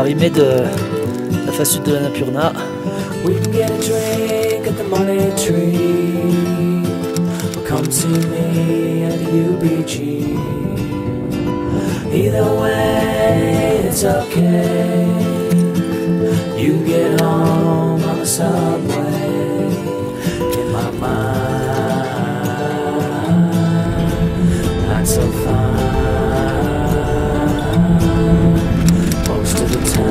l'arrivée de la face sud de l'Annapurna. We can get a drink at the money tree. Come see me at the UBG. Either way, it's okay. You get home on the subway. In my mind, not so fine. Most of the time.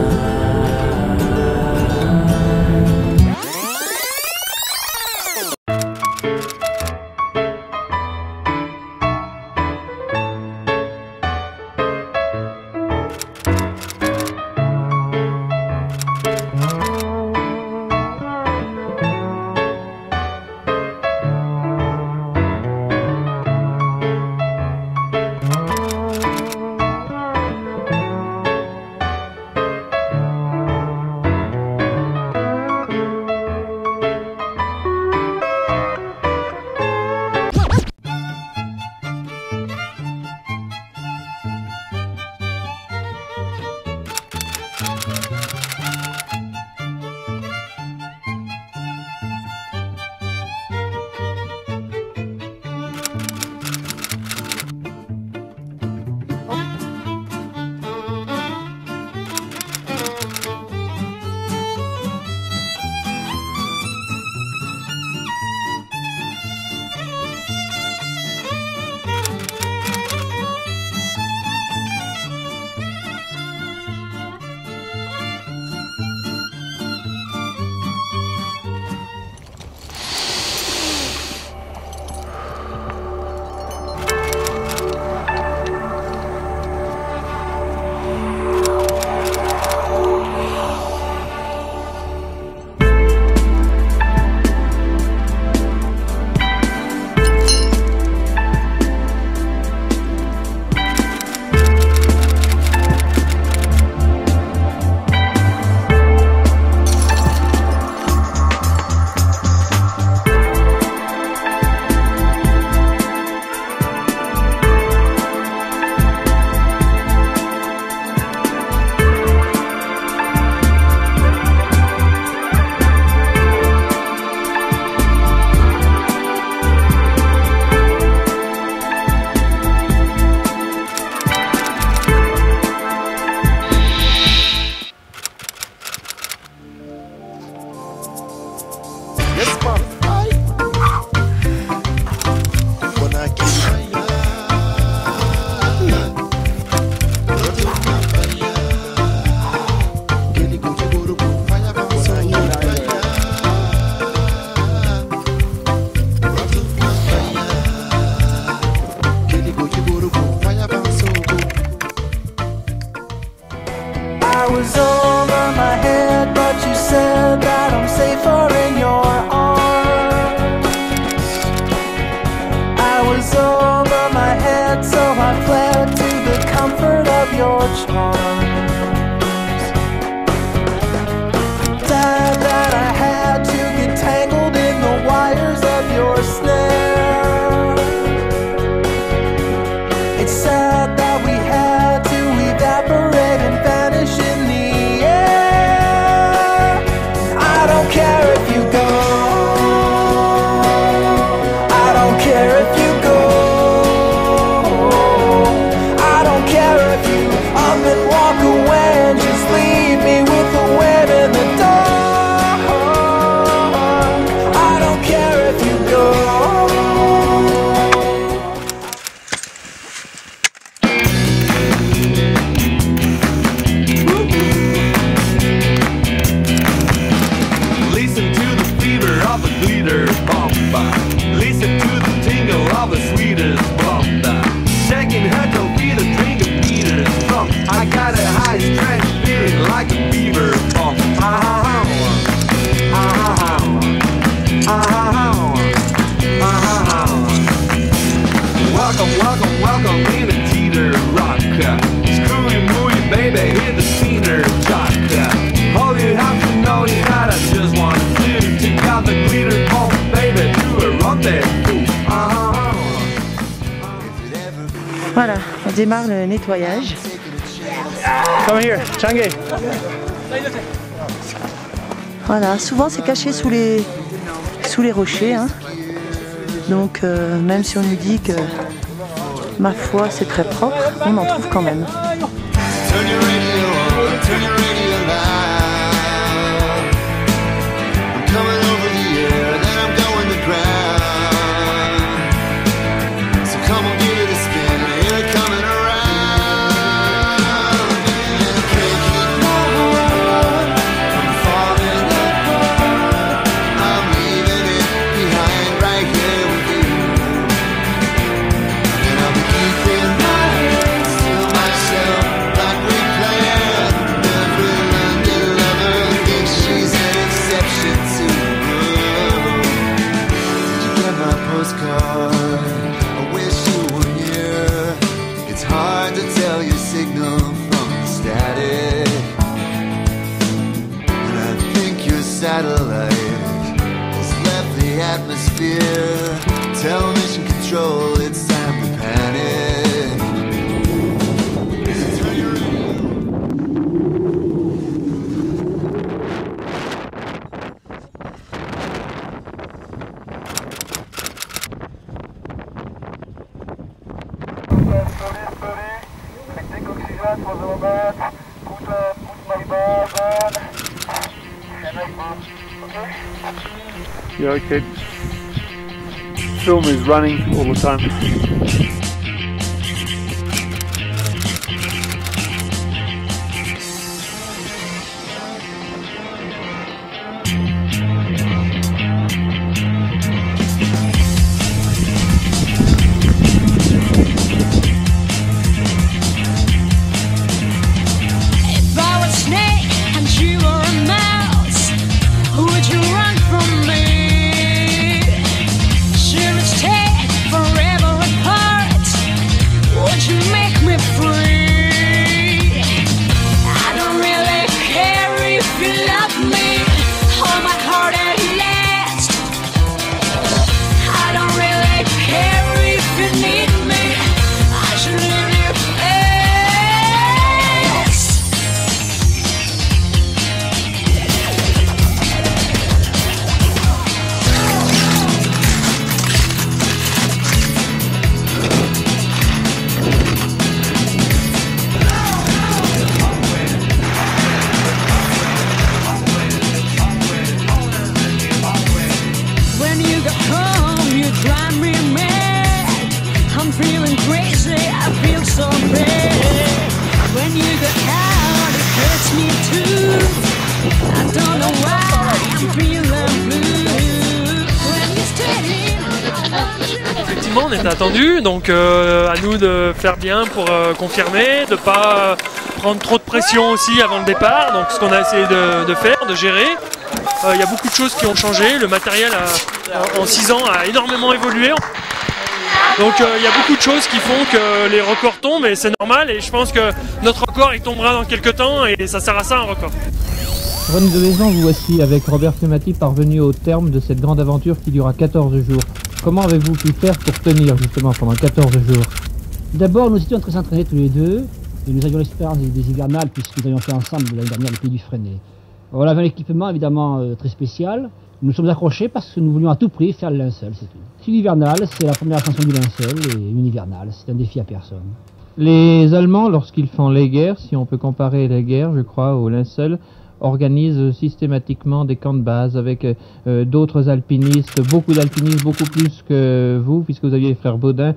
I was over my head, but you said that I'm safer in your arms. I was over my head, so I fled to the comfort of your charms. Sad that I had to get tangled in the wires of your snare. It's sad that we had to evaporate and vanish in the air. I don't care if you go, I don't care if you go, I don't care if you up and walk away and just leave me with a wave in the dark. I don't care if you go. Listen to the tingle of the sweetest bomba. Shaking her toe feet a drink of Peter's rum. I got a high strength feeling like a fever bomb. Welcome, welcome, welcome in the teeter rocker. Screwy mooey baby, hit the cedar jocker. All you have to know is that I just want to do. Take out the glitter bomb, baby, do a rendezvous. Voilà, on démarre le nettoyage. Come here, Changi. Voilà, souvent c'est caché sous les rochers. Hein. Donc même si on nous dit que, ma foi, c'est très propre, on en trouve quand même. Turn your radio on, turn your radio loud. I'm coming over the air, then I'm going to ground. So come on, give it a spin, hear it coming around. And I can't keep my heart from falling apart. I'm leaving it behind right here with you. And I'll be keeping my hands to myself. I wish you were here. It's hard to tell your signal from the static. And I think your satellite has left the atmosphere. Tell mission control it's time to panic. Turn your Yeah, okay. Film is running all the time. Effectivement, on était attendu, donc à nous de faire bien pour confirmer, de ne pas prendre trop de pression aussi avant le départ, donc ce qu'on a essayé de faire, de gérer. Il y a beaucoup de choses qui ont changé, le matériel en 6 ans a énormément évolué. Donc il y a beaucoup de choses qui font que les records tombent et c'est normal, et je pense que notre record il tombera dans quelques temps et ça sert à ça un record. René de Maison, vous voici avec Robert Clématy parvenu au terme de cette grande aventure qui dura 14 jours. Comment avez-vous pu faire pour tenir justement pendant 14 jours? D'abord, nous étions très entraînés tous les deux et nous avions l'expérience des hivernales puisque nous avions fait ensemble l'année dernière le Pays du Freinet. On avait un équipement évidemment très spécial. Nous nous sommes accrochés parce que nous voulions à tout prix faire le linceul, c'est tout. Si l'hivernale, c'est la première ascension du linceul et une hivernale, c'est un défi à personne. Les Allemands, lorsqu'ils font les guerres, si on peut comparer les guerres, je crois, au linceul, organisent systématiquement des camps de base avec d'autres alpinistes, beaucoup d'alpinistes, beaucoup plus que vous, puisque vous aviez les frères Baudin,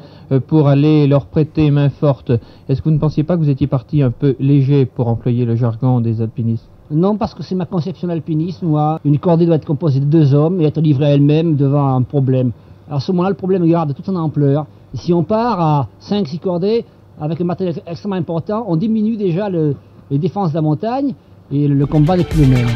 pour aller leur prêter main forte. Est-ce que vous ne pensiez pas que vous étiez parti un peu léger, pour employer le jargon des alpinistes? Non, parce que c'est ma conception d'alpinisme. Moi, une cordée doit être composée de 2 hommes et être livrée à elle-même devant un problème. Alors à ce moment-là, le problème garde toute son ampleur. Et si on part à 5-6 cordées, avec un matériel extrêmement important, on diminue déjà les défenses de la montagne et le combat n'est plus le même.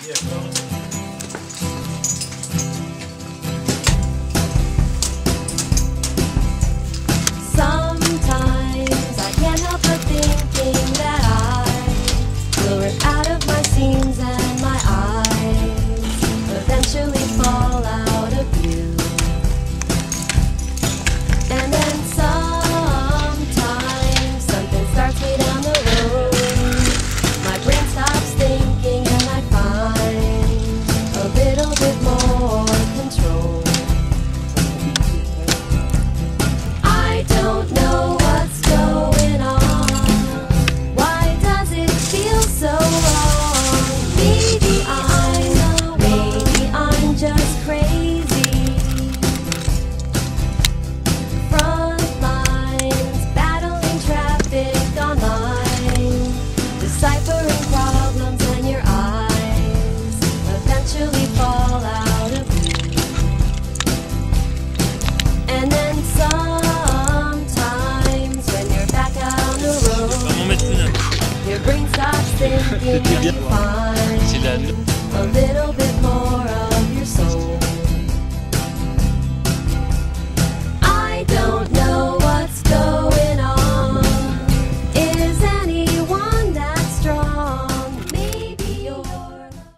vehicles